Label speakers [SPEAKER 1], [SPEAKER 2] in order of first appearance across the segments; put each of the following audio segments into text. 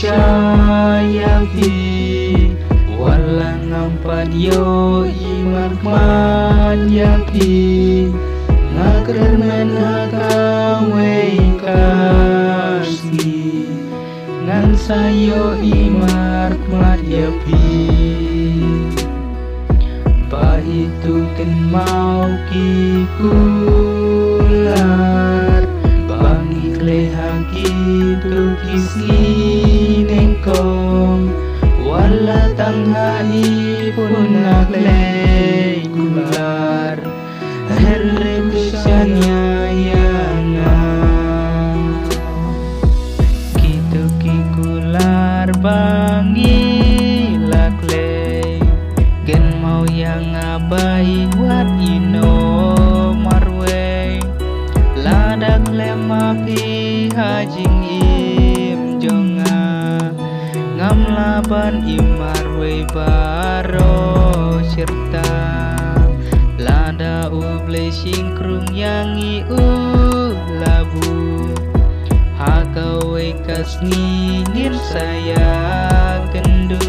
[SPEAKER 1] syayapi walang ampan yo imarman yapi ngakermen hakawe kasih ngan sayo imarman yapi itu kan mau kikular bangi klehaki tu kisi nengkong wala tanghai pun nakleh kular herre busanya yana kitu kikular bangi lakleh gen mau yang abai wat ino marwe ladak lemapi hajing im jonga ngam laban imarwe baro serta lada uble singkrung yangi labu hakawe kasngingir saya kendu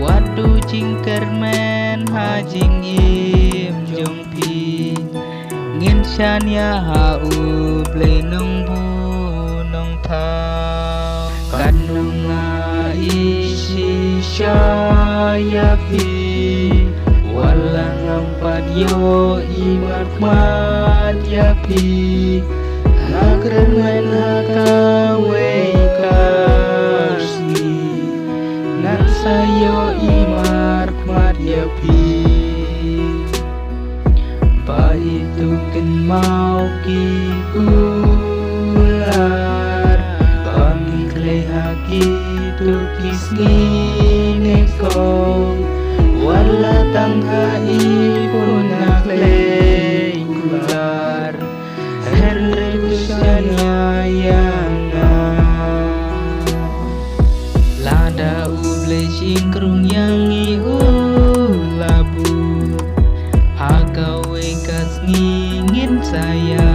[SPEAKER 1] wadu cingkermen hajing im jongpi ngin syanya hau blenong bu nong thao kanunga isi syayapi walang ampat yo imarman yapi ngakremen hakawe kasih ngan sayo imarman yapi pa itu kan mau kikular bangi klehaki tukis nginekong wala tanghai pun nakleh kular herre busanya yana lada uble singkrung yangi labu hakawe kasngingin saya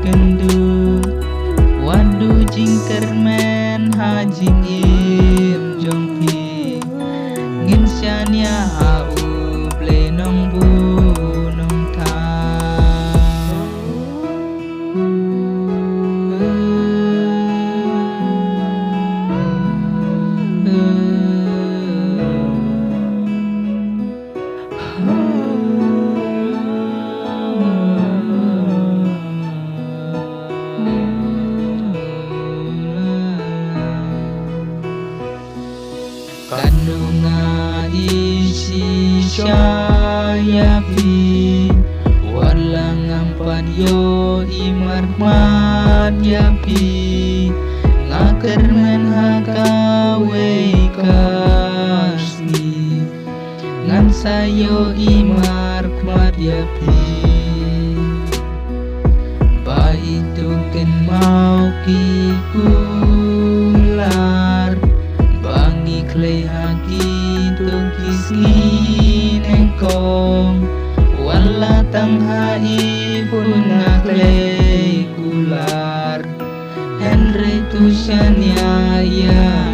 [SPEAKER 1] kendu wadu jingkermen hajing im jongpi ngin syanya hau blenong bu nong thao kanunga isi syayapi walang ampan yo imarman yapi ngakermen hakawe kasih ngan sayo imarman yapi ba itu kan mau kikular bangi klehaki tukis nginekong wala tanghai pun nakleh kular henre tusyanya ya